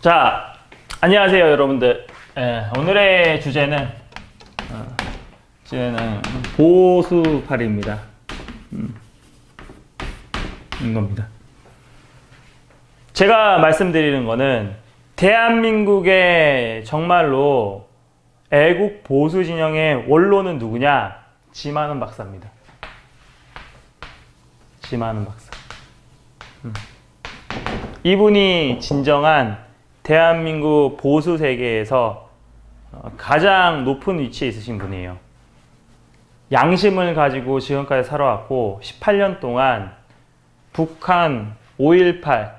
자, 안녕하세요 여러분들. 오늘의 주제는 보수팔이입니다. 이겁니다. 제가 말씀드리는 거는 대한민국의 정말로 애국 보수 진영의 원로는 누구냐? 지만원 박사입니다. 지만원 박사. 이분이 진정한 대한민국 보수 세계에서 가장 높은 위치에 있으신 분이에요. 양심을 가지고 지금까지 살아왔고 18년 동안 북한 5.18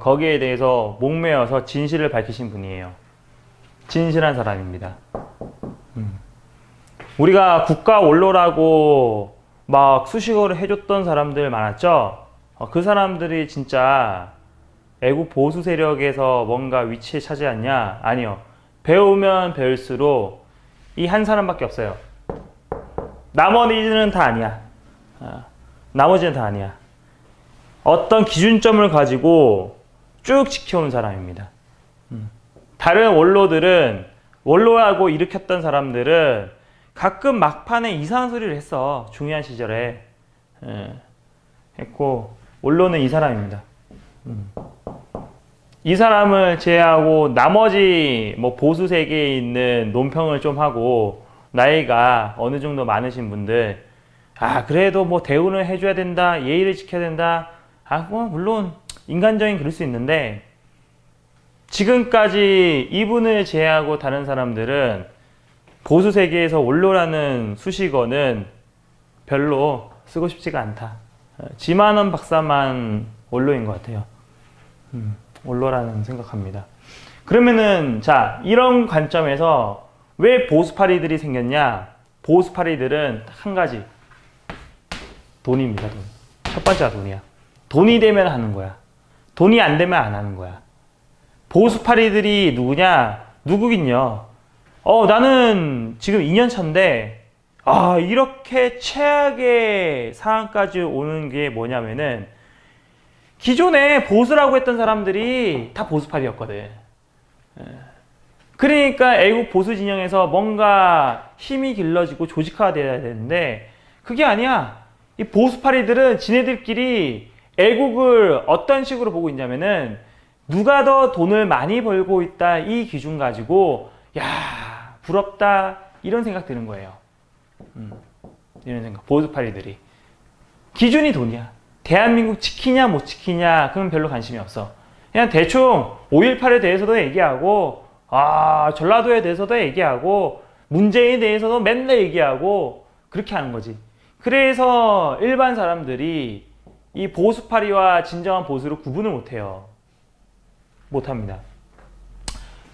거기에 대해서 목매어서 진실을 밝히신 분이에요. 진실한 사람입니다. 우리가 국가 원로라고 막 수식어를 해줬던 사람들 많았죠? 그 사람들이 진짜 애국 보수 세력에서 뭔가 위치에 차지했냐? 아니요. 배우면 배울수록 이 한 사람밖에 없어요. 나머지는 다 아니야. 나머지는 다 아니야. 어떤 기준점을 가지고 쭉 지켜온 사람입니다. 다른 원로들은, 원로라고 일으켰던 사람들은 가끔 막판에 이상한 소리를 했어. 중요한 시절에. 했고, 원로는 이 사람입니다. 이 사람을 제외하고 나머지 뭐 보수 세계에 있는 논평을 좀 하고 나이가 어느 정도 많으신 분들, 그래도 뭐 대우는 해줘야 된다, 예의를 지켜야 된다, 뭐 물론 인간적인 그럴 수 있는데, 지금까지 이분을 제외하고 다른 사람들은 보수 세계에서 원로라는 수식어는 별로 쓰고 싶지가 않다. 지만원 박사만 원로인 것 같아요. 원로라는 생각합니다. 그러면은 자, 이런 관점에서 왜 보수파리들이 생겼냐? 보수파리들은 한 가지, 돈입니다. 돈. 첫 번째가 돈이야. 돈이 되면 하는 거야. 돈이 안 되면 안 하는 거야. 보수파리들이 누구냐? 누구긴요. 나는 지금 2년 차인데 이렇게 최악의 상황까지 오는 게 뭐냐면은, 기존에 보수라고 했던 사람들이 다 보수파리였거든. 그러니까 애국 보수 진영에서 뭔가 힘이 길러지고 조직화가 돼야 되는데 그게 아니야. 이 보수파리들은 지네들끼리 애국을 어떤 식으로 보고 있냐면은, 누가 더 돈을 많이 벌고 있다, 이 기준 가지고 야, 부럽다, 이런 생각 드는 거예요. 이런 생각. 보수파리들이 기준이 돈이야. 대한민국 지키냐 못 지키냐 그건 별로 관심이 없어. 그냥 대충 5.18에 대해서도 얘기하고, 전라도에 대해서도 얘기하고, 문재인에 대해서도 맨날 얘기하고, 그렇게 하는 거지. 그래서 일반 사람들이 이 보수파리와 진정한 보수를 구분을 못해요. 못합니다.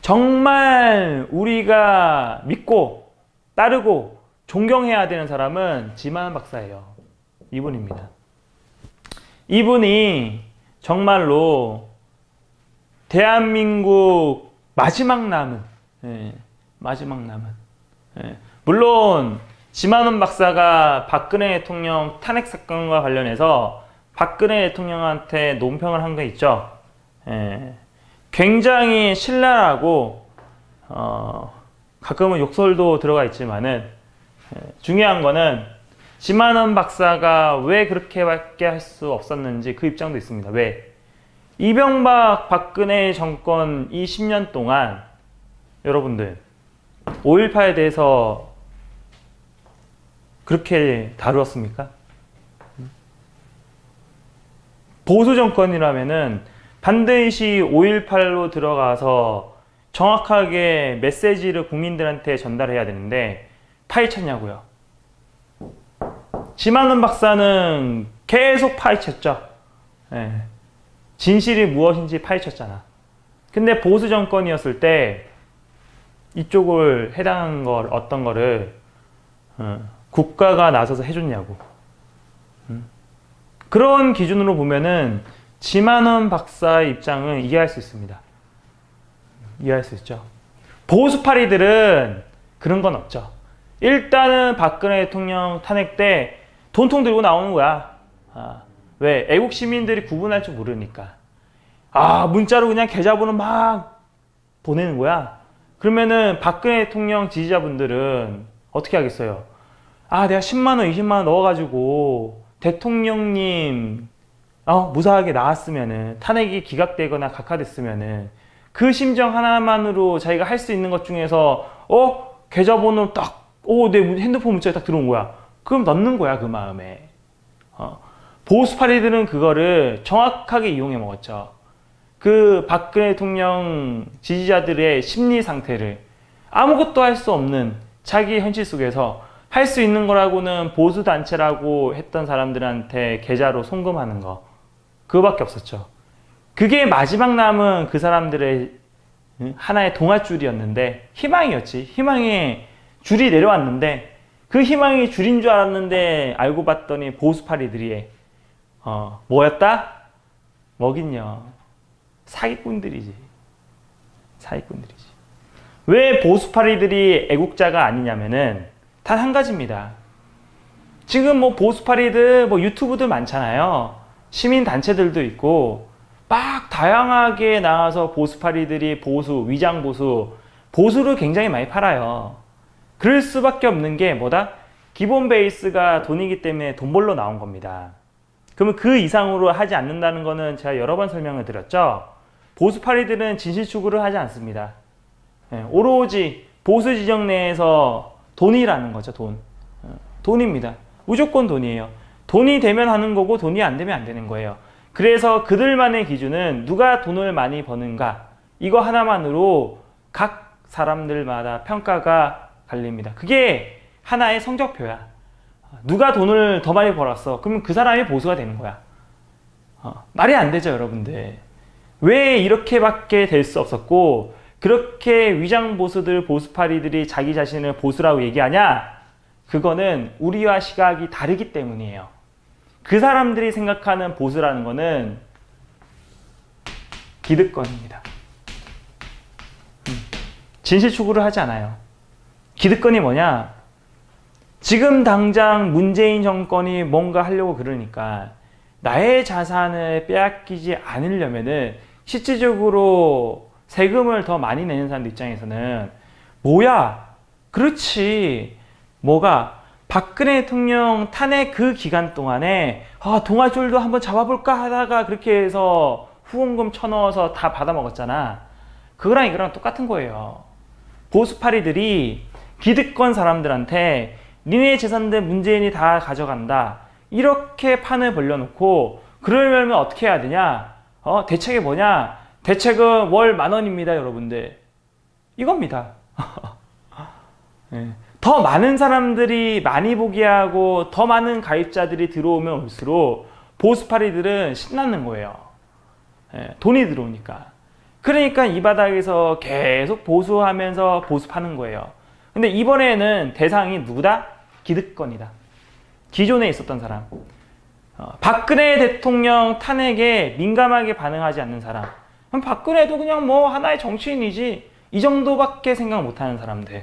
정말 우리가 믿고 따르고 존경해야 되는 사람은 지만원 박사예요. 이분입니다. 이분이 정말로 대한민국 마지막 남은, 물론 지만원 박사가 박근혜 대통령 탄핵 사건과 관련해서 박근혜 대통령한테 논평을 한 거 있죠. 굉장히 신랄하고 가끔은 욕설도 들어가 있지만은, 중요한 거는 지만원 박사가 왜 그렇게밖에 할 수 없었는지 그 입장도 있습니다. 왜? 이명박 박근혜 정권 이 10년 동안 여러분들 5.18에 대해서 그렇게 다루었습니까? 보수 정권이라면은 반드시 5.18로 들어가서 정확하게 메시지를 국민들한테 전달해야 되는데 파헤쳤냐고요. 지만원 박사는 계속 파헤쳤죠. 진실이 무엇인지 파헤쳤잖아. 근데 보수 정권이었을 때 이쪽을 해당한 걸, 어떤 거를 국가가 나서서 해줬냐고. 그런 기준으로 보면은 지만원 박사의 입장은 이해할 수 있습니다. 이해할 수 있죠. 보수파리들은 그런 건 없죠. 일단은 박근혜 대통령 탄핵 때 돈통 들고 나오는 거야. 왜? 애국 시민들이 구분할 줄 모르니까. 문자로 그냥 계좌번호 막 보내는 거야. 그러면은 박근혜 대통령 지지자분들은 어떻게 하겠어요? 내가 10만원, 20만원 넣어가지고 대통령님 무사하게 나왔으면은, 탄핵이 기각되거나 각하됐으면은 그 심정 하나만으로 자기가 할 수 있는 것 중에서 계좌번호 딱 내 핸드폰 문자에 딱 들어온 거야. 그럼 넣는 거야, 그 마음에. 보수파리들은 그거를 정확하게 이용해 먹었죠. 그 박근혜 대통령 지지자들의 심리 상태를, 아무것도 할 수 없는 자기 현실 속에서 할 수 있는 거라고는 보수단체라고 했던 사람들한테 계좌로 송금하는 거, 그거밖에 없었죠. 그게 마지막 남은 그 사람들의 하나의 동아줄이었는데, 희망이었지. 희망의 줄이 내려왔는데, 그 희망이 줄인 줄 알았는데 알고 봤더니 보수파리들이 뭐였다? 뭐긴요. 사기꾼들이지. 사기꾼들이지. 왜 보수파리들이 애국자가 아니냐면은 단 한 가지입니다. 지금 뭐 보수파리들 유튜브들 많잖아요. 시민단체들도 있고 막 다양하게 나와서 보수파리들이 보수를 굉장히 많이 팔아요. 그럴 수밖에 없는 게 뭐다? 기본 베이스가 돈이기 때문에 돈 벌러 나온 겁니다. 그러면 그 이상으로 하지 않는다는 거는 제가 여러 번 설명을 드렸죠. 보수파리들은 진실 추구를 하지 않습니다. 오로지 보수 지정 내에서 돈이라는 거죠. 돈입니다. 무조건 돈이에요. 돈이 되면 하는 거고 돈이 안 되면 안 되는 거예요. 그래서 그들만의 기준은 누가 돈을 많이 버는가, 이거 하나만으로 각 사람들마다 평가가 갈립니다. 그게 하나의 성적표야. 누가 돈을 더 많이 벌었어, 그러면 그 사람이 보수가 되는 거야. 말이 안 되죠, 여러분들. 왜 이렇게밖에 될 수 없었고 그렇게 위장보수들, 보수파리들이 자기 자신을 보수라고 얘기하냐? 그거는 우리와 시각이 다르기 때문이에요. 그 사람들이 생각하는 보수라는 거는 기득권입니다. 진실 추구를 하지 않아요. 기득권이 뭐냐? 지금 당장 문재인 정권이 뭔가 하려고 그러니까 나의 자산을 빼앗기지 않으려면은 실질적으로 세금을 더 많이 내는 사람들 입장에서는 뭐야? 그렇지. 뭐가? 박근혜 대통령 탄핵 그 기간 동안에 동아줄도 한번 잡아볼까 하다가 그렇게 해서 후원금 쳐넣어서 다 받아먹었잖아. 그거랑 이거랑 똑같은 거예요. 보수파리들이 기득권 사람들한테 니네 재산들 문재인이 다 가져간다, 이렇게 판을 벌려놓고, 그러려면 어떻게 해야 되냐? 대책이 뭐냐? 대책은 월 10,000원입니다, 여러분들. 이겁니다. 네. 더 많은 사람들이 많이 보게 하고 더 많은 가입자들이 들어오면 올수록 보수파리들은 신나는 거예요. 네. 돈이 들어오니까. 그러니까 이 바닥에서 계속 보수하면서 보수파는 거예요. 근데 이번에는 대상이 누구다? 기득권이다. 기존에 있었던 사람. 박근혜 대통령 탄핵에 민감하게 반응하지 않는 사람. 그럼 박근혜도 그냥 뭐 하나의 정치인이지, 이 정도밖에 생각 못하는 사람들.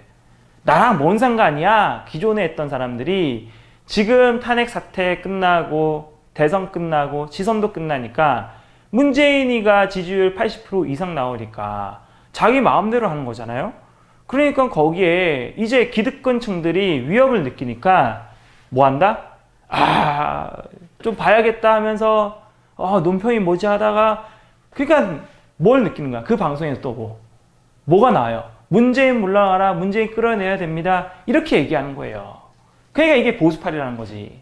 나랑 뭔 상관이야? 기존에 했던 사람들이 지금 탄핵 사태 끝나고 대선 끝나고 지선도 끝나니까 문재인이가 지지율 80% 이상 나오니까 자기 마음대로 하는 거잖아요. 그러니까 거기에 이제 기득권층들이 위협을 느끼니까 뭐 한다? 좀 봐야겠다 하면서 논평이 뭐지 하다가, 그러니까 뭘 느끼는 거야? 그 방송에서 또 뭐가 나와요? 문재인 물러나라, 문재인 끌어내야 됩니다, 이렇게 얘기하는 거예요. 그러니까 이게 보수파리라는 거지.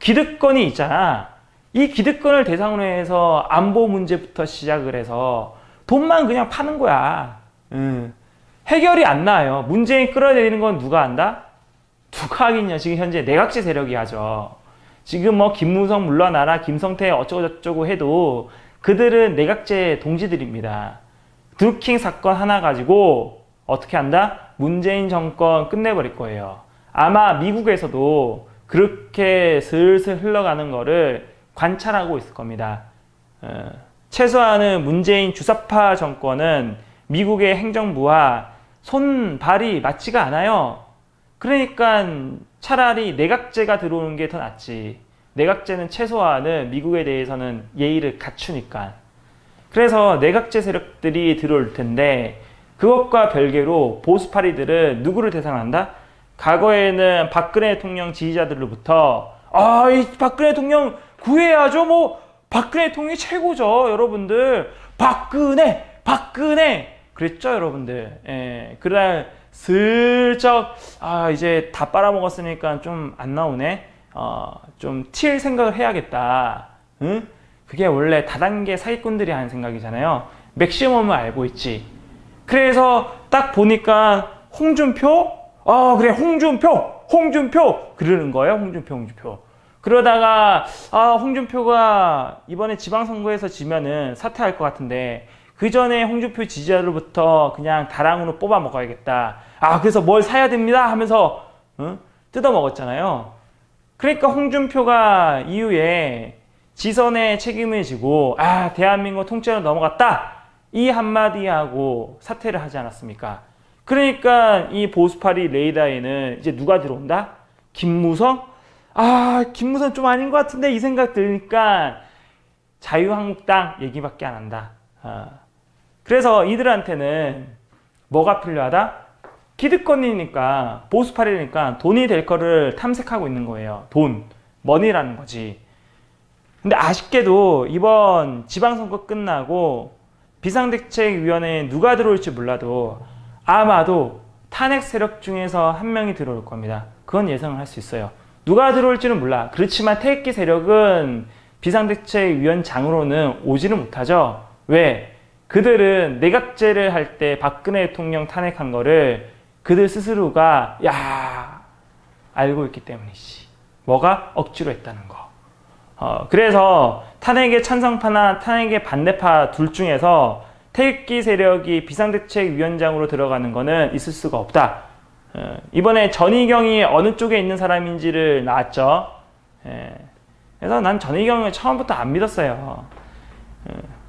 기득권이 있잖아. 이 기득권을 대상으로 해서 안보 문제부터 시작을 해서 돈만 그냥 파는 거야. 해결이 안 나요. 문재인 끌어내리는 건 누가 한다? 누가 하겠냐? 지금 현재 내각제 세력이 하죠. 지금 뭐 김무성 물러나라, 김성태 어쩌고저쩌고 해도 그들은 내각제 동지들입니다. 드루킹 사건 하나 가지고 어떻게 한다? 문재인 정권 끝내버릴 거예요. 아마 미국에서도 그렇게 슬슬 흘러가는 거를 관찰하고 있을 겁니다. 최소한은 문재인 주사파 정권은 미국의 행정부와 손발이 맞지가 않아요. 그러니까 차라리 내각제가 들어오는 게 더 낫지. 내각제는 최소한은 미국에 대해서는 예의를 갖추니까. 그래서 내각제 세력들이 들어올 텐데 그것과 별개로 보수파리들은 누구를 대상으로 한다? 과거에는 박근혜 대통령 지지자들로부터 이 박근혜 대통령 구해야죠. 뭐 박근혜 대통령이 최고죠. 여러분들 박근혜 그랬죠 여러분들. 예, 그날 슬쩍 이제 다 빨아먹었으니까 좀 안 나오네. 좀 튈 생각을 해야겠다. 응? 그게 원래 다단계 사기꾼들이 하는 생각이잖아요. 맥시멈을 알고 있지. 그래서 딱 보니까 홍준표? 그래 홍준표 그러는 거예요. 홍준표. 그러다가 홍준표가 이번에 지방선거에서 지면은 사퇴할 것 같은데 그 전에 홍준표 지지자들부터 그냥 다랑으로 뽑아 먹어야겠다. 그래서 뭘 사야 됩니다 하면서 뜯어 먹었잖아요. 그러니까 홍준표가 이후에 지선의 책임을 지고 대한민국 통째로 넘어갔다 이 한마디하고 사퇴를 하지 않았습니까? 그러니까 이 보수파리 레이더에는 이제 누가 들어온다? 김무성? 김무성 좀 아닌 것 같은데 이 생각 들으니까 자유한국당 얘기밖에 안 한다. 그래서 이들한테는 뭐가 필요하다? 기득권이니까 보수파리니까 돈이 될 거를 탐색하고 있는 거예요. 돈, 머니라는 거지. 근데 아쉽게도 이번 지방선거 끝나고 비상대책위원회에 누가 들어올지 몰라도 아마도 탄핵 세력 중에서 한 명이 들어올 겁니다. 그건 예상을 할 수 있어요. 누가 들어올지는 몰라. 그렇지만 태극기 세력은 비상대책위원장으로는 오지를 못하죠. 왜? 그들은 내각제를 할 때 박근혜 대통령 탄핵한 거를 그들 스스로가 알고 있기 때문이지. 뭐가? 억지로 했다는 거. 그래서 탄핵의 찬성파나 탄핵의 반대파 둘 중에서 태극기 세력이 비상대책위원장으로 들어가는 거는 있을 수가 없다. 이번에 전희경이 어느 쪽에 있는 사람인지를 나왔죠. 그래서 난 전희경을 처음부터 안 믿었어요.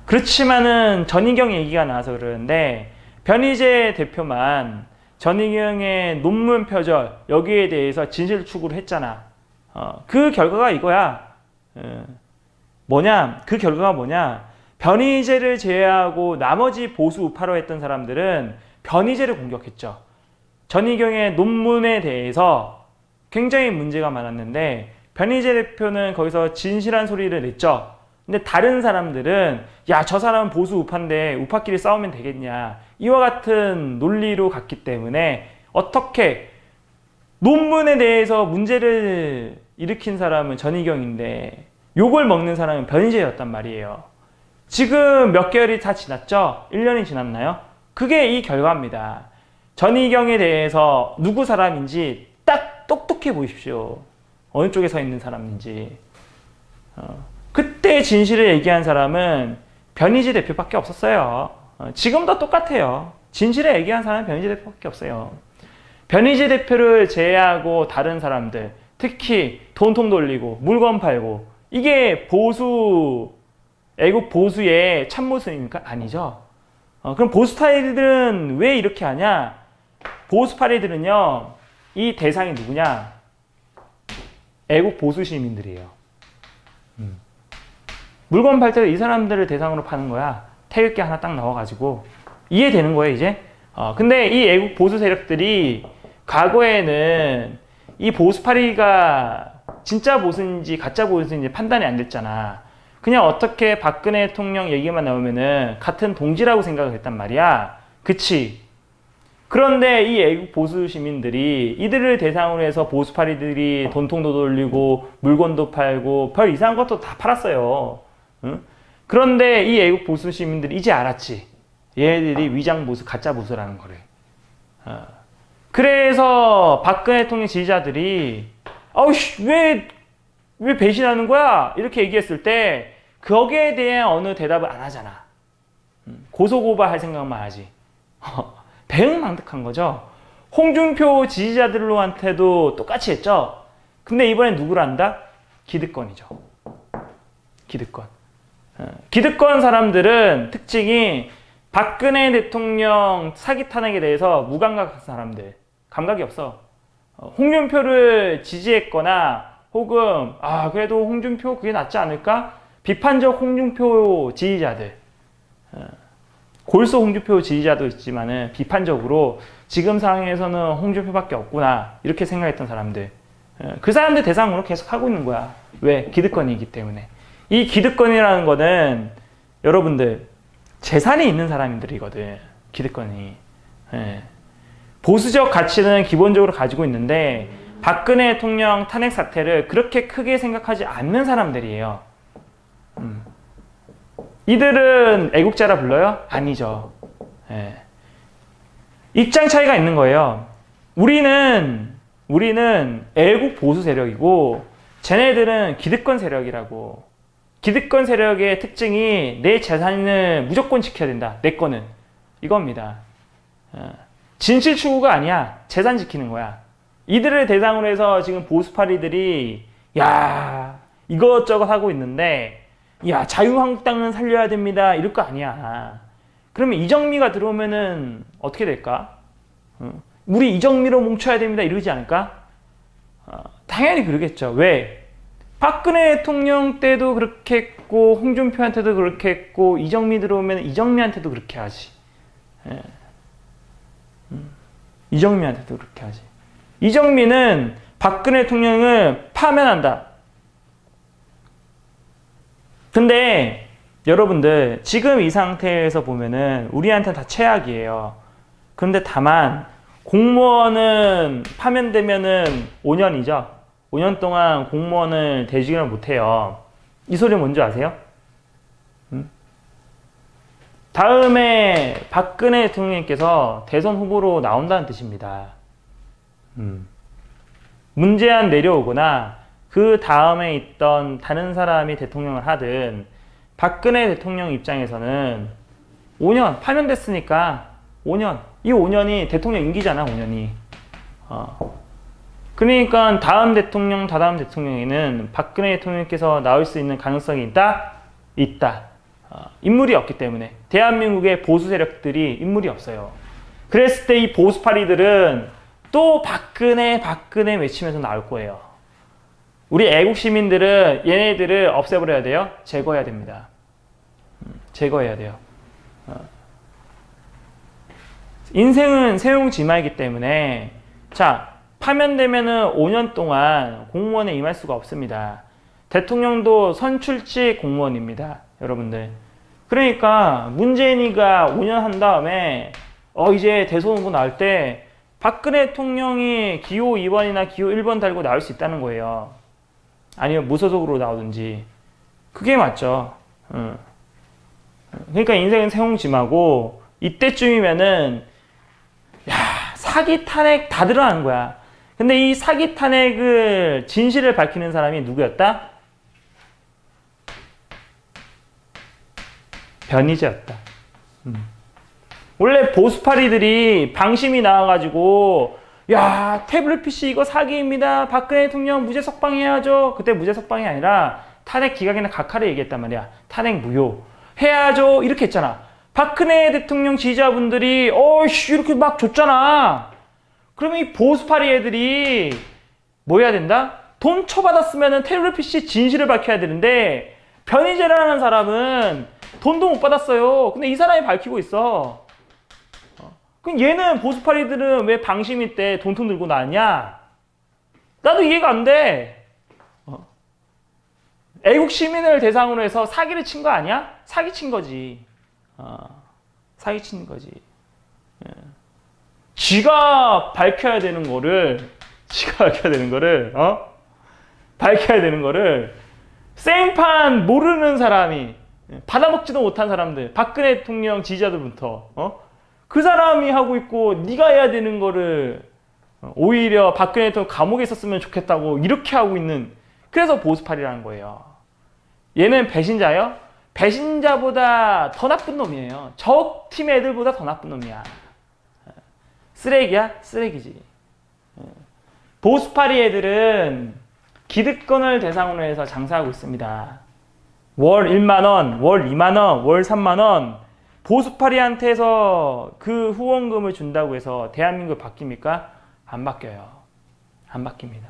그렇지만은 전희경 얘기가 나와서 그러는데 변희재 대표만 전희경의 논문 표절 여기에 대해서 진실 추구를 했잖아. 그 결과가 이거야. 그 결과가 뭐냐? 변희재를 제외하고 나머지 보수 우파로 했던 사람들은 변희재를 공격했죠. 전희경의 논문에 대해서 굉장히 문제가 많았는데 변희재 대표는 거기서 진실한 소리를 냈죠. 근데 다른 사람들은 저 사람은 보수 우파인데 우파끼리 싸우면 되겠냐. 이와 같은 논리로 갔기 때문에 어떻게 논문에 대해서 문제를 일으킨 사람은 전희경인데 욕을 먹는 사람은 변희재였단 말이에요. 지금 몇 개월이 다 지났죠? 1년이 지났나요? 그게 이 결과입니다. 전희경에 대해서 누구 사람인지 딱 똑똑해 보십시오. 어느 쪽에 서 있는 사람인지. 그때 진실을 얘기한 사람은 변희재 대표밖에 없었어요. 지금도 똑같아요. 진실을 얘기한 사람은 변희재 대표밖에 없어요. 변희재 대표를 제외하고 다른 사람들, 특히 돈통 돌리고 물건 팔고 이게 애국 보수의 참모습입니까? 아니죠. 그럼 보수파리들은 왜 이렇게 하냐? 보수파리들은요, 이 대상이 누구냐? 애국 보수 시민들이에요. 물건 팔 때 이 사람들을 대상으로 파는 거야. 태극기 하나 딱 넣어가지고. 이해되는 거예요, 이제? 근데 이 애국 보수 세력들이 과거에는 이 보수파리가 진짜 보수인지 가짜 보수인지 판단이 안 됐잖아. 그냥 어떻게 박근혜 대통령 얘기만 나오면은 같은 동지라고 생각을 했단 말이야. 그치? 그런데 이 애국 보수 시민들이 이들을 대상으로 해서 보수파리들이 돈통도 돌리고 물건도 팔고 별 이상한 것도 다 팔았어요. 응? 그런데 이 애국 보수 시민들이 이제 알았지. 얘네들이 위장 보수, 가짜 보수라는 거를. 그래서 박근혜 대통령 지지자들이 왜 배신하는 거야? 이렇게 얘기했을 때 거기에 대한 어느 대답을 안 하잖아. 고소고발할 생각만 하지. 배은망덕한 거죠. 홍준표 지지자들한테도 똑같이 했죠. 근데 이번엔 누구를 한다? 기득권이죠. 기득권. 기득권 사람들은 특징이 박근혜 대통령 사기 탄핵에 대해서 무감각한 사람들. 감각이 없어. 홍준표를 지지했거나 혹은 그래도 홍준표 그게 낫지 않을까? 비판적 홍준표 지지자들. 골소 홍준표 지지자도 있지만은 비판적으로 지금 상황에서는 홍준표밖에 없구나 이렇게 생각했던 사람들, 그 사람들 대상으로 계속 하고 있는 거야. 왜? 기득권이기 때문에. 이 기득권이라는 거는 여러분들 재산이 있는 사람들이거든. 기득권이. 보수적 가치는 기본적으로 가지고 있는데 박근혜 대통령 탄핵 사태를 그렇게 크게 생각하지 않는 사람들이에요. 이들은 애국자라 불러요? 아니죠. 입장 차이가 있는 거예요. 우리는 애국 보수 세력이고 쟤네들은 기득권 세력이라고. 기득권 세력의 특징이 내 재산을 무조건 지켜야 된다. 내 거는. 이겁니다. 진실 추구가 아니야. 재산 지키는 거야. 이들을 대상으로 해서 지금 보수파리들이 야 이것저것 하고 있는데 야 자유한국당은 살려야 됩니다. 이럴 거 아니야. 그러면 이정미가 들어오면은 어떻게 될까? 우리 이정미로 뭉쳐야 됩니다. 이러지 않을까? 당연히 그러겠죠. 왜? 박근혜 대통령 때도 그렇게 했고 홍준표한테도 그렇게 했고 이정미 들어오면 이정미한테도 그렇게 하지. 이정미한테도 그렇게 하지. 이정미는 박근혜 대통령을 파면한다. 근데 여러분들 지금 이 상태에서 보면은 우리한테는 다 최악이에요. 그런데 다만 공무원은 파면되면은 5년이죠. 5년 동안 공무원을 대직을 못해요. 이 소리 뭔지 아세요? 다음에 박근혜 대통령님께서 대선 후보로 나온다는 뜻입니다. 문재안 내려오거나 그 다음에 있던 다른 사람이 대통령을 하든 박근혜 대통령 입장에서는 5년 파면됐으니까 5년 이 5년이 대통령 임기잖아. 5년이 그러니까 다음 대통령 다다음 대통령에는 박근혜 대통령께서 나올 수 있는 가능성이 있다? 있다. 인물이 없기 때문에 대한민국의 보수 세력들이 인물이 없어요. 그랬을 때 이 보수파리들은 또 박근혜 외치면서 나올 거예요. 우리 애국 시민들은 얘네들을 없애버려야 돼요. 제거해야 됩니다. 제거해야 돼요. 인생은 세용지마이기 때문에 자 파면되면은 5년 동안 공무원에 임할 수가 없습니다. 대통령도 선출직 공무원입니다. 여러분들. 그러니까 문재인이가 5년 한 다음에 이제 대선 후보 나올 때 박근혜 대통령이 기호 2번이나 기호 1번 달고 나올 수 있다는 거예요. 아니면 무소속으로 나오든지. 그게 맞죠. 그러니까 인생은 세옹지마고 이때쯤이면은 야 사기 탄핵 다 드러난 거야. 근데 이 사기 탄핵을 진실을 밝히는 사람이 누구였다? 변희재였다. 원래 보수파리들이 방심이 나와가지고 야 태블릿 PC 이거 사기입니다. 박근혜 대통령 무죄 석방해야죠. 그때 무죄 석방이 아니라 탄핵 기각이나 각하를 얘기했단 말이야. 탄핵 무효 해야죠. 이렇게 했잖아. 박근혜 대통령 지지자분들이 이렇게 막 줬잖아. 그러면 이 보수파리 애들이 뭐 해야 된다? 돈 쳐받았으면 태블릿 PC 진실을 밝혀야 되는데 변희재라는 사람은 돈도 못 받았어요. 근데 이 사람이 밝히고 있어. 그럼 얘는 보수파리들은 왜 방심일 때 돈통 들고 나왔냐? 나도 이해가 안 돼. 애국 시민을 대상으로 해서 사기를 친 거 아니야? 사기 친 거지. 사기 친 거지. 지가 밝혀야 되는 거를 밝혀야 되는 거를 생판 모르는 사람이 받아먹지도 못한 사람들, 박근혜 대통령 지지자들부터 그 사람이 하고 있고 네가 해야 되는 거를 오히려 박근혜 대통령 감옥에 있었으면 좋겠다고 이렇게 하고 있는, 그래서 보수파리라는 거예요. 얘는 배신자요? 배신자보다 더 나쁜 놈이에요. 저 팀 애들보다 더 나쁜 놈이야. 쓰레기야? 쓰레기지. 보수파리 애들은 기득권을 대상으로 해서 장사하고 있습니다. 월 1만원, 월 2만원, 월 3만원 보수파리한테서 그 후원금을 준다고 해서 대한민국 바뀝니까? 안 바뀌어요. 안 바뀝니다.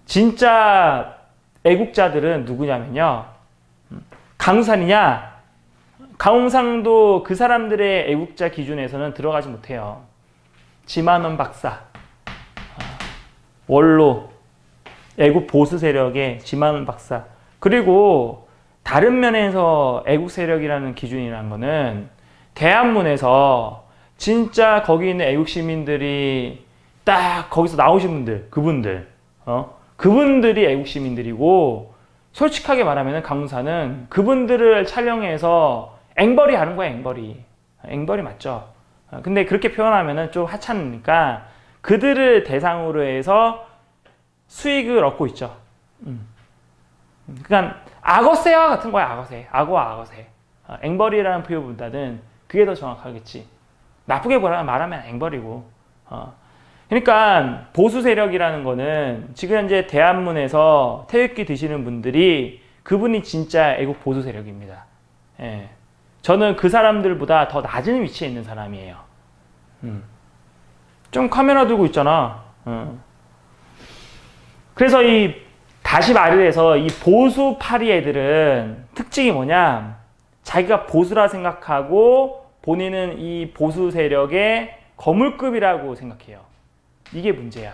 진짜 애국자들은 누구냐면요. 강산이냐? 강홍상도 그 사람들의 애국자 기준에서는 들어가지 못해요. 지만원 박사, 원로, 애국 보수 세력의 지만원 박사. 그리고 다른 면에서 애국 세력이라는 기준이라는 거는 대한문에서 진짜 거기 있는 애국 시민들이 딱 거기서 나오신 분들, 그분들이 애국 시민들이고, 솔직하게 말하면 강훈사는 그분들을 촬영해서 앵벌이 하는 거야, 앵벌이. 앵벌이 맞죠. 근데 그렇게 표현하면 좀 하찮으니까 그들을 대상으로 해서 수익을 얻고 있죠. 그러니까 악어새와 같은 거야, 악어새. 악어와 악어새. 앵벌이라는 표현보다는 그게 더 정확하겠지. 나쁘게 말하면 앵벌이고. 그러니까 보수 세력이라는 거는 지금 현재 대한문에서 태극기 드시는 분들이 그분이 진짜 애국 보수 세력입니다. 예. 저는 그 사람들보다 더 낮은 위치에 있는 사람이에요. 좀 카메라 들고 있잖아. 그래서 다시 말을 해서 이 보수 파리 애들은 특징이 뭐냐? 자기가 보수라 생각하고 본인은 이 보수 세력의 거물급이라고 생각해요. 이게 문제야.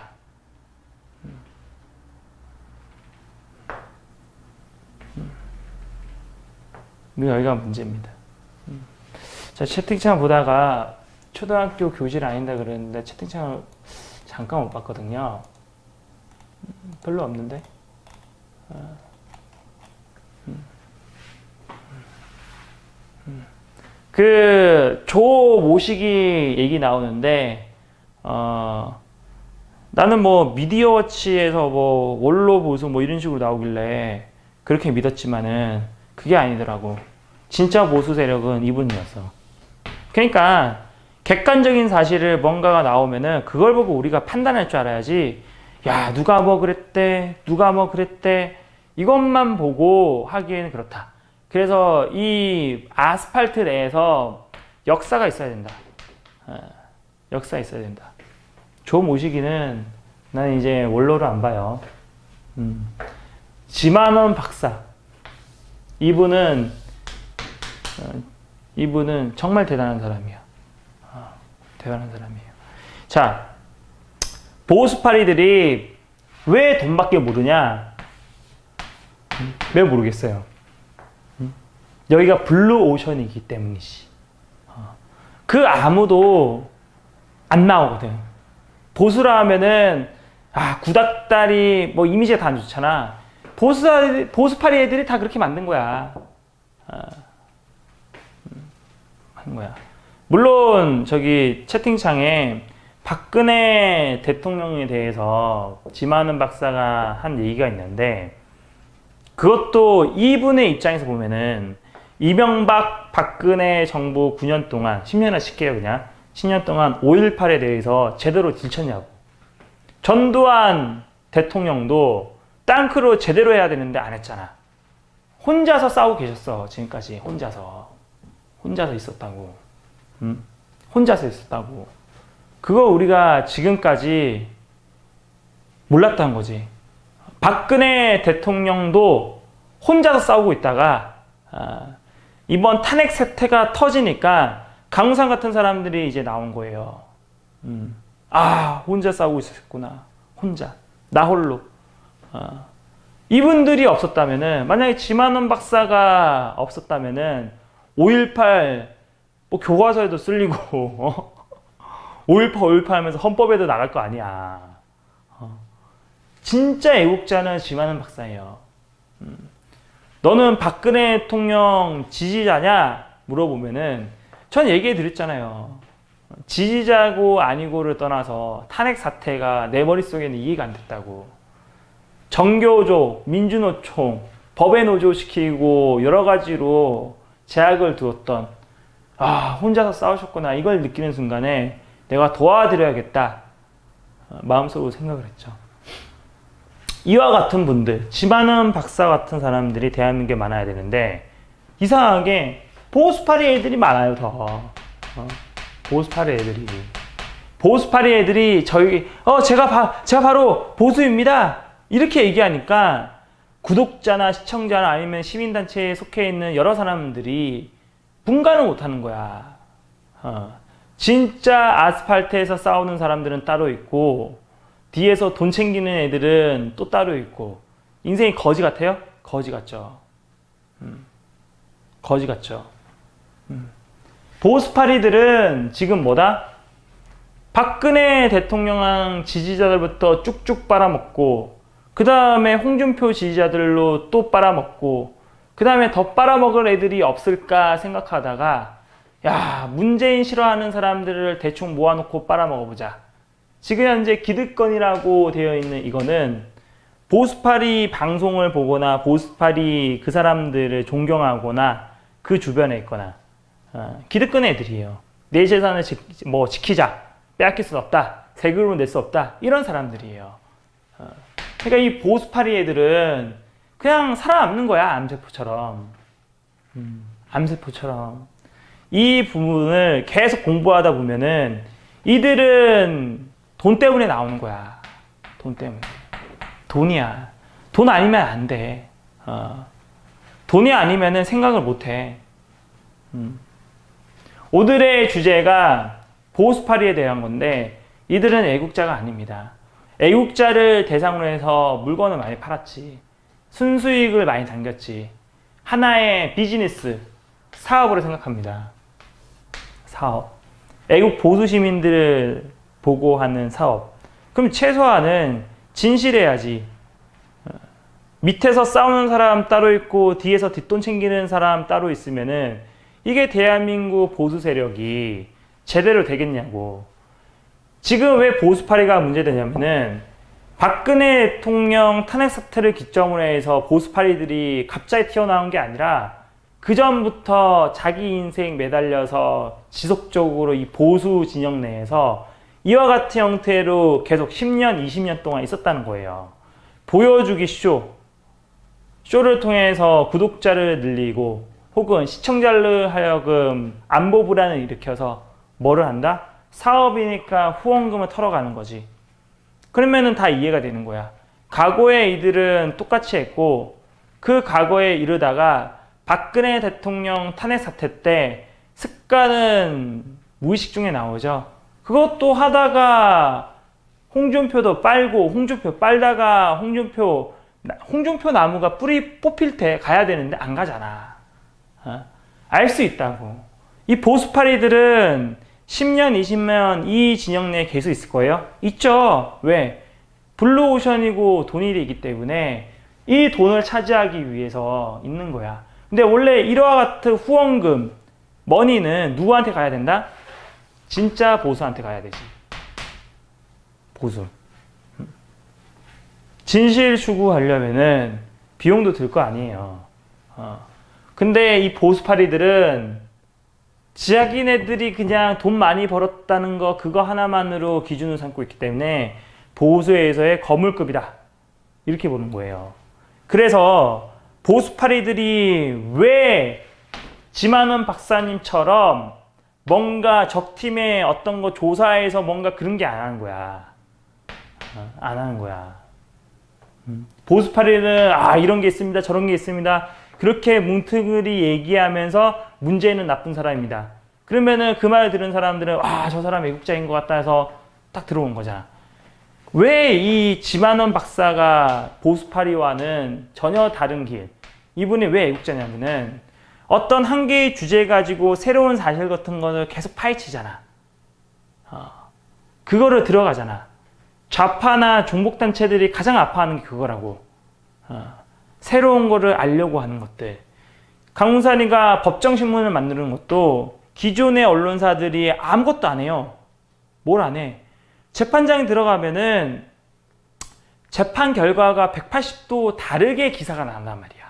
여기가 문제입니다. 자, 채팅창 보다가 초등학교 교실 아닌다 그러는데 채팅창을 잠깐 못 봤거든요. 별로 없는데. 그 조모시기 얘기 나오는데 나는 뭐 미디어워치에서 뭐 원로 보수 뭐 이런 식으로 나오길래 그렇게 믿었지만은 그게 아니더라고. 진짜 보수 세력은 이분이었어. 그러니까 객관적인 사실을 뭔가가 나오면은 그걸 보고 우리가 판단할 줄 알아야지. 야, 누가 뭐 그랬대, 누가 뭐 그랬대, 이것만 보고 하기에는 그렇다. 그래서 이 아스팔트 내에서 역사가 있어야 된다. 역사가 있어야 된다. 조모시기는 나는 이제 원로를 안 봐요. 지만원 박사. 이분은 정말 대단한 사람이야. 대단한 사람이에요. 자, 보수파리들이 왜 돈밖에 모르냐? 왜 모르겠어요. 여기가 블루오션이기 때문이지. 그 아무도 안 나오거든. 보수라 하면은 구닥다리 뭐 이미지가 다 안 좋잖아. 보수파리 애들이 다 그렇게 만든 거야. 하는 거야. 물론 저기 채팅창에 박근혜 대통령에 대해서 지만원 박사가 한 얘기가 있는데, 그것도 이분의 입장에서 보면은 이명박 박근혜 정부 9년 동안, 10년을 칠게요 그냥, 10년 동안 5.18에 대해서 제대로 들쳤냐고. 전두환 대통령도 땅크로 제대로 해야 되는데 안 했잖아. 혼자서 싸우고 계셨어. 지금까지 혼자서 있었다고. 혼자서 있었다고. 그거 우리가 지금까지 몰랐다는 거지. 박근혜 대통령도 혼자서 싸우고 있다가 이번 탄핵 사태가 터지니까 강우상 같은 사람들이 이제 나온 거예요. 혼자 싸우고 있었구나. 혼자. 나 홀로. 이분들이 없었다면은, 만약에 지만원 박사가 없었다면은 5.18 뭐 교과서에도 쓸리고 5.18 하면서 헌법에도 나갈 거 아니야. 진짜 애국자는 지만원 박사예요. 너는 박근혜 대통령 지지자냐? 물어보면은 전 얘기해 드렸잖아요. 지지자고 아니고를 떠나서 탄핵 사태가 내 머릿속에는 이해가 안 됐다고. 정교조, 민주노총, 법에 노조시키고 여러 가지로 제약을 두었던, 혼자서 싸우셨구나, 이걸 느끼는 순간에 내가 도와드려야겠다 마음속으로 생각을 했죠. 이와 같은 분들, 지만원 박사 같은 사람들이 대한민국에 많아야 되는데 이상하게 보수파리 애들이 많아요. 더 보수파리 애들이 제가 바로 보수입니다 이렇게 얘기하니까 구독자나 시청자나 아니면 시민단체에 속해 있는 여러 사람들이 분간을 못하는 거야. 진짜 아스팔트에서 싸우는 사람들은 따로 있고 뒤에서 돈 챙기는 애들은 또 따로 있고. 인생이 거지 같아요? 거지 같죠. 거지 같죠. 보수파리들은 지금 뭐다? 박근혜 대통령 지지자들부터 쭉쭉 빨아먹고 그 다음에 홍준표 지지자들로 또 빨아먹고 그 다음에 더 빨아먹을 애들이 없을까 생각하다가 야, 문재인 싫어하는 사람들을 대충 모아놓고 빨아먹어보자. 지금 현재 기득권이라고 되어 있는 이거는 보수파리 방송을 보거나 보수파리 그 사람들을 존경하거나 그 주변에 있거나 기득권 애들이에요. 내 재산을 지키자. 빼앗길 수 없다. 세금으로 낼 수 없다. 이런 사람들이에요. 그러니까 이 보수파리 애들은 그냥 살아남는 거야. 암세포처럼. 암세포처럼. 이 부분을 계속 공부하다 보면은 이들은 돈 때문에 나오는 거야. 돈 때문에. 돈이야. 돈 아니면 안 돼. 돈이 아니면은 생각을 못 해. 오늘의 주제가 보수파리에 대한 건데 이들은 애국자가 아닙니다. 애국자를 대상으로 해서 물건을 많이 팔았지. 순수익을 많이 당겼지. 하나의 비즈니스, 사업으로 생각합니다. 사업. 애국 보수 시민들을 보고 하는 사업. 그럼 최소한은 진실해야지. 밑에서 싸우는 사람 따로 있고 뒤에서 뒷돈 챙기는 사람 따로 있으면은 이게 대한민국 보수 세력이 제대로 되겠냐고. 지금 왜 보수파리가 문제되냐면은 박근혜 대통령 탄핵 사태를 기점으로 해서 보수파리들이 갑자기 튀어나온 게 아니라 그 전부터 자기 인생 매달려서 지속적으로 이 보수 진영 내에서 이와 같은 형태로 계속 10년, 20년 동안 있었다는 거예요. 보여주기 쇼를 통해서 구독자를 늘리고 혹은 시청자를 하여금 안보 불안을 일으켜서 뭐를 한다? 사업이니까 후원금을 털어가는 거지. 그러면은 다 이해가 되는 거야. 과거에 이들은 똑같이 했고 그 과거에 이르다가 박근혜 대통령 탄핵 사태 때 습관은 무의식 중에 나오죠. 그것도 하다가 홍준표도 빨고 홍준표 빨다가 홍준표 나무가 뿌리 뽑힐 때 가야 되는데 안 가잖아. 알 수 있다고. 이 보수파리들은 10년, 20년 이 진영 내에 계속 있을 거예요? 있죠. 왜? 블루오션이고 돈이 되기 때문에 이 돈을 차지하기 위해서 있는 거야. 근데 원래 이와 같은 후원금, 머니는 누구한테 가야 된다? 진짜 보수한테 가야 되지. 보수. 진실 추구하려면은 비용도 들 거 아니에요. 근데 이 보수파리들은 자기네들이 그냥 돈 많이 벌었다는 거 그거 하나만으로 기준을 삼고 있기 때문에 보수에서의 거물급이다. 이렇게 보는 거예요. 그래서 보수파리들이 왜 지만원 박사님처럼 뭔가 적팀의 어떤 거 조사해서 뭔가 그런 게 안 하는 거야. 안 하는 거야. 보수파리는 이런 게 있습니다. 저런 게 있습니다. 그렇게 뭉뚱그리 얘기하면서 문재인은 나쁜 사람입니다. 그러면은 그 말을 들은 사람들은 저 사람 애국자인 것 같다 해서 딱 들어온 거잖아. 왜 이 지만원 박사가 보수파리와는 전혀 다른 길. 이분이 왜 애국자냐면은 어떤 한 개의 주제 가지고 새로운 사실 같은 거를 계속 파헤치잖아. 그거를 들어가잖아. 좌파나 종북단체들이 가장 아파하는 게 그거라고. 새로운 거를 알려고 하는 것들. 강훈산이가 법정신문을 만드는 것도 기존의 언론사들이 아무것도 안 해요. 뭘 안 해? 재판장에 들어가면은 재판 결과가 180도 다르게 기사가 나온단 말이야.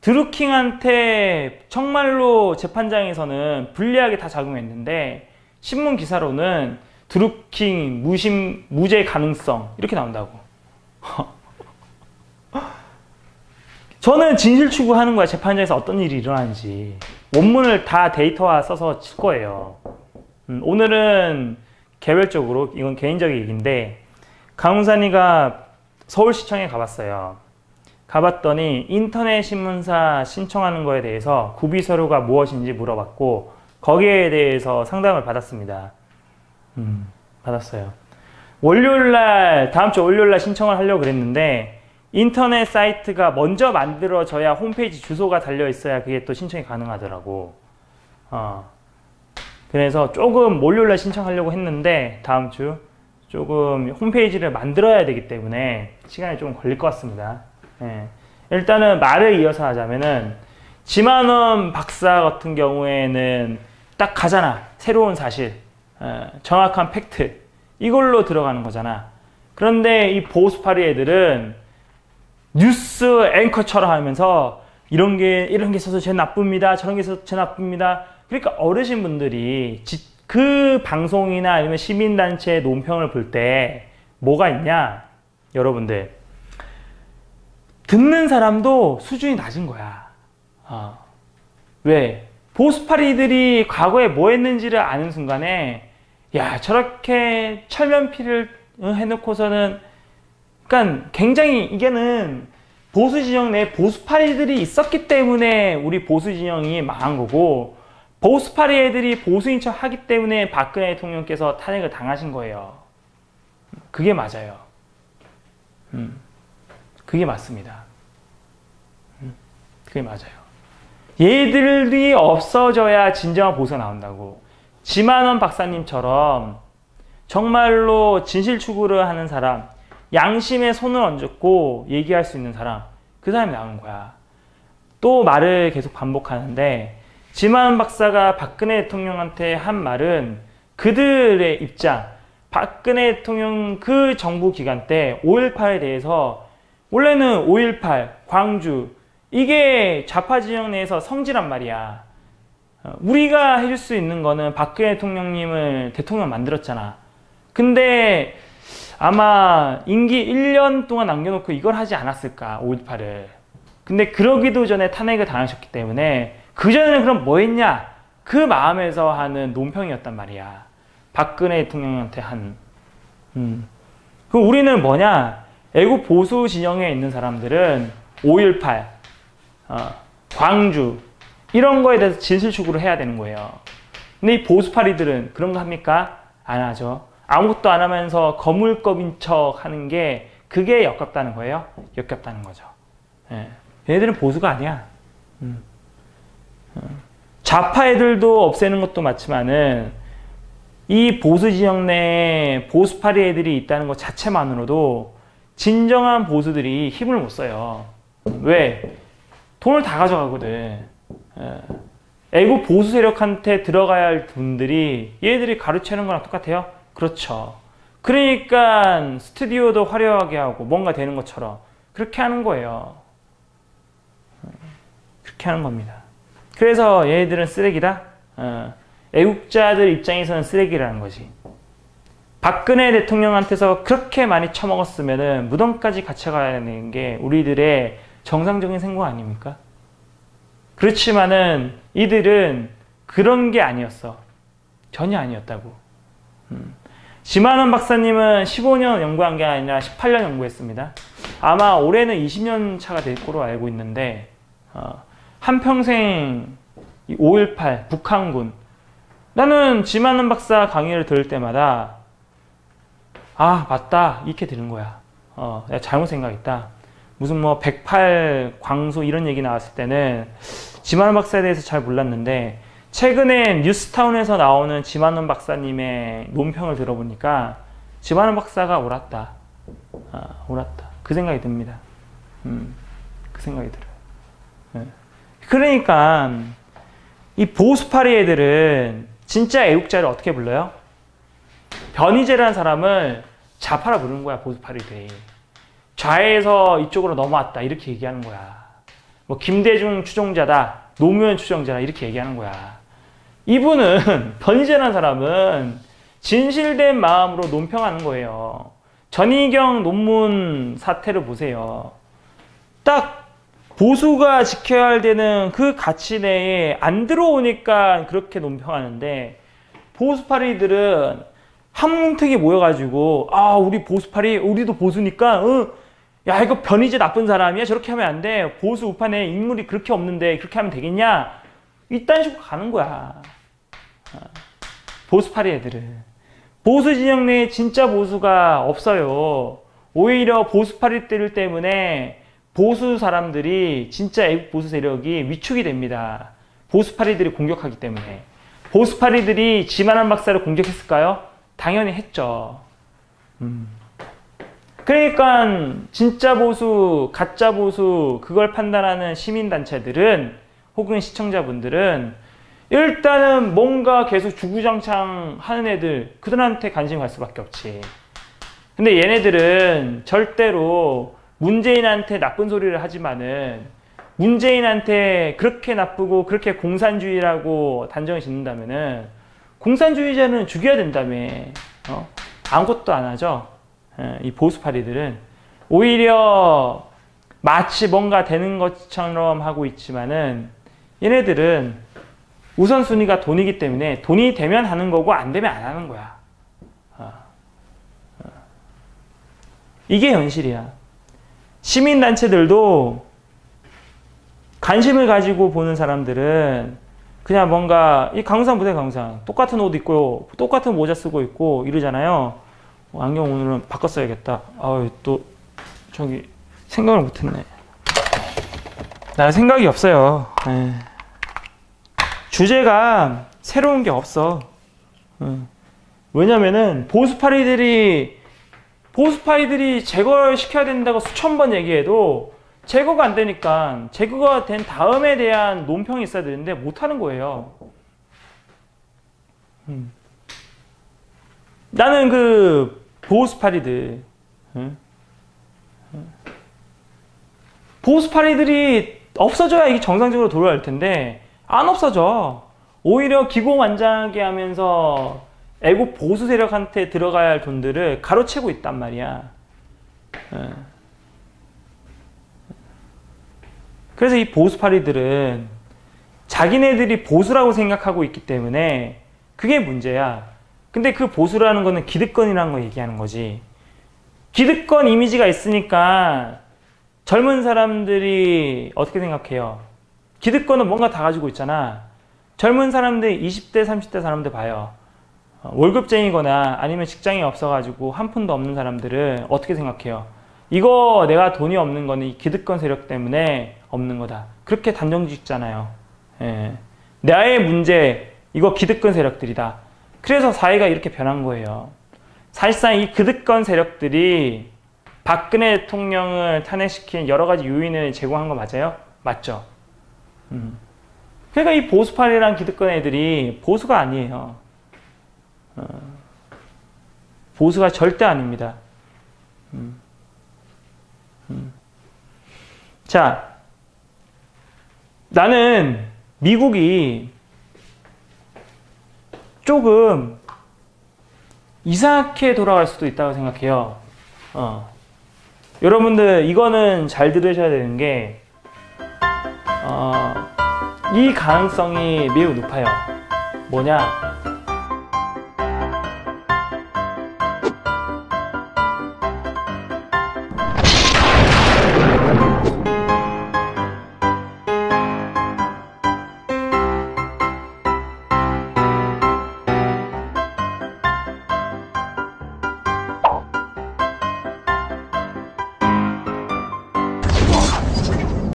드루킹한테 정말로 재판장에서는 불리하게 다 작용했는데 신문 기사로는 드루킹 무죄 가능성 이렇게 나온다고. 저는 진실 추구하는 거야. 재판장에서 어떤 일이 일어나는지 원문을 다 데이터화 써서 칠 거예요. 오늘은 개별적으로 이건 개인적인 얘기인데 강훈산이가 서울시청에 가봤어요. 가봤더니 인터넷 신문사 신청하는 거에 대해서 구비 서류가 무엇인지 물어봤고 거기에 대해서 상담을 받았습니다. 받았어요. 월요일날, 다음 주 월요일날 신청을 하려고 그랬는데 인터넷 사이트가 먼저 만들어져야 홈페이지 주소가 달려 있어야 그게 또 신청이 가능하더라고. 그래서 조금 월요일날 신청하려고 했는데 다음 주 조금 홈페이지를 만들어야 되기 때문에 시간이 좀 걸릴 것 같습니다. 예. 일단은 말을 이어서 하자면은 지만원 박사 같은 경우에는 딱 가잖아. 새로운 사실, 정확한 팩트 이걸로 들어가는 거잖아. 그런데 이 보수파리 애들은 뉴스 앵커처럼 하면서 이런 게 있어서 쟤 나쁩니다. 저런 게 있어서 쟤 나쁩니다. 그러니까 어르신분들이 그 방송이나 아니면 시민단체의 논평을 볼 때 뭐가 있냐? 여러분들 듣는 사람도 수준이 낮은 거야. 왜? 보수파리들이 과거에 뭐 했는지를 아는 순간에 야 저렇게 철면피를 해놓고서는 그러니까 굉장히 이게는 보수 진영 내에 보수파리들이 있었기 때문에 우리 보수 진영이 망한 거고 보수파리 애들이 보수인 척 하기 때문에 박근혜 대통령께서 탄핵을 당하신 거예요. 그게 맞아요. 그게 맞습니다. 그게 맞아요. 얘들이 없어져야 진정한 보수가 나온다고. 지만원 박사님처럼 정말로 진실 추구를 하는 사람, 양심에 손을 얹고 얘기할 수 있는 사람, 그 사람이 나오는 거야. 또 말을 계속 반복하는데 지만원 박사가 박근혜 대통령한테 한 말은 그들의 입장, 박근혜 대통령 그 정부 기간 때 5.18에 대해서 원래는 5.18, 광주 이게 좌파 진영 내에서 성지란 말이야. 우리가 해줄 수 있는 거는 박근혜 대통령님을 대통령 만들었잖아. 근데 아마 임기 1년 동안 남겨놓고 이걸 하지 않았을까, 5.18을. 근데 그러기도 전에 탄핵을 당하셨기 때문에 그전에는 그럼 뭐 했냐? 그 마음에서 하는 논평이었단 말이야. 박근혜 대통령한테 한. 그 우리는 뭐냐? 애국 보수 진영에 있는 사람들은 5.18, 광주 이런 거에 대해서 진실 추구를 해야 되는 거예요. 근데 이 보수파리들은 그런 거 합니까? 안 하죠. 아무것도 안 하면서 거물급인 척 하는 게 그게 역겹다는 거예요. 역겹다는 거죠. 예. 얘네들은 보수가 아니야. 좌파 애들도 없애는 것도 맞지만은 이 보수 지역 내에 보수파리 애들이 있다는 것 자체만으로도 진정한 보수들이 힘을 못 써요. 왜? 돈을 다 가져가거든. 애국 보수 세력한테 들어가야 할 분들이 얘들이 가르치는 거랑 똑같아요? 그렇죠. 그러니까 스튜디오도 화려하게 하고 뭔가 되는 것처럼 그렇게 하는 거예요. 그렇게 하는 겁니다. 그래서 얘들은 쓰레기다? 애국자들 입장에서는 쓰레기라는 거지. 박근혜 대통령한테서 그렇게 많이 처먹었으면 무덤까지 갇혀가야 되는 게 우리들의 정상적인 생각 아닙니까? 그렇지만은 이들은 그런 게 아니었어. 전혀 아니었다고. 지만원 박사님은 15년 연구한 게 아니라 18년 연구했습니다. 아마 올해는 20년 차가 될 거로 알고 있는데 한평생 5.18 북한군 나는 지만원 박사 강의를 들을 때마다 아 맞다 이렇게 되는 거야. 내가 잘못 생각했다. 무슨 뭐 108 광소 이런 얘기 나왔을 때는 지만원 박사에 대해서 잘 몰랐는데 최근에 뉴스타운에서 나오는 지만원 박사님의 논평을 들어보니까 지만원 박사가 옳았다. 옳았다. 그 생각이 듭니다. 그 생각이 들어요. 네. 그러니까 이 보수파리 애들은 진짜 애국자를 어떻게 불러요? 변희재라는 사람을 좌파라 부르는 거야. 보수파리들이. 좌에서 이쪽으로 넘어왔다 이렇게 얘기하는 거야. 뭐 김대중 추종자다, 노무현 추종자다 이렇게 얘기하는 거야. 이분은 변희재라는 사람은 진실된 마음으로 논평하는 거예요. 전희경 논문 사태를 보세요. 딱 보수가 지켜야 되는 그 가치 내에 안 들어오니까 그렇게 논평하는데 보수파리들은 한 뭉텅이 모여가지고 아 우리 보수파리 우리도 보수니까 야, 이거 변희재 나쁜 사람이야? 저렇게 하면 안 돼. 보수 우판에 인물이 그렇게 없는데 그렇게 하면 되겠냐? 이딴 식으로 가는 거야. 보수파리 애들은. 보수 진영 내에 진짜 보수가 없어요. 오히려 보수파리들 때문에 보수 사람들이 진짜 애국 보수 세력이 위축이 됩니다. 보수파리들이 공격하기 때문에. 보수파리들이 지만한 박사를 공격했을까요? 당연히 했죠. 그러니까 진짜 보수, 가짜 보수 그걸 판단하는 시민단체들은 혹은 시청자분들은 일단은 뭔가 계속 주구장창 하는 애들 그들한테 관심 갈 수밖에 없지. 근데 얘네들은 절대로 문재인한테 나쁜 소리를 하지만은 문재인한테 그렇게 나쁘고 그렇게 공산주의라고 단정을 짓는다면은 공산주의자는 죽여야 된다며. 아무것도 안 하죠. 이 보수파리들은 오히려 마치 뭔가 되는 것처럼 하고 있지만은 얘네들은 우선순위가 돈이기 때문에 돈이 되면 하는 거고 안 되면 안 하는 거야. 이게 현실이야. 시민단체들도 관심을 가지고 보는 사람들은 그냥 뭔가 이 강우상 보세요. 강우상 똑같은 옷 입고 똑같은 모자 쓰고 있고 이러잖아요. 안경 오늘은 바꿨어야겠다. 아유, 또 저기 생각을 못했네. 나 생각이 없어요. 에이. 주제가 새로운 게 없어. 왜냐면은 보수파리들이 제거를 시켜야 된다고 수천 번 얘기해도 제거가 안 되니까 제거가 된 다음에 대한 논평이 있어야 되는데 못하는 거예요. 나는 그 보수파리들, 보수파리들이 없어져야 이게 정상적으로 돌아갈 텐데 안 없어져. 오히려 기고만장하게 하면서 애국 보수 세력한테 들어가야 할 돈들을 가로채고 있단 말이야. 그래서 이 보수파리들은 자기네들이 보수라고 생각하고 있기 때문에 그게 문제야. 근데 그 보수라는 거는 기득권이라는 거 얘기하는 거지. 기득권 이미지가 있으니까 젊은 사람들이 어떻게 생각해요? 기득권은 뭔가 다 가지고 있잖아. 젊은 사람들, 20대, 30대 사람들 봐요. 월급쟁이거나 아니면 직장이 없어가지고 한 푼도 없는 사람들은 어떻게 생각해요? 이거 내가 돈이 없는 거는 이 기득권 세력 때문에 없는 거다. 그렇게 단정 짓잖아요. 예. 나의 문제, 이거 기득권 세력들이다. 그래서 사회가 이렇게 변한 거예요. 사실상 이 기득권 세력들이 박근혜 대통령을 탄핵시킨 여러 가지 요인을 제공한 거 맞아요? 맞죠? 그러니까 이 보수파리랑 기득권 애들이 보수가 아니에요. 보수가 절대 아닙니다. 자, 나는 미국이 조금 이상하게 돌아갈 수도 있다고 생각해요. 여러분들 이거는 잘 들으셔야 되는 게 이 가능성이 매우 높아요. 뭐냐?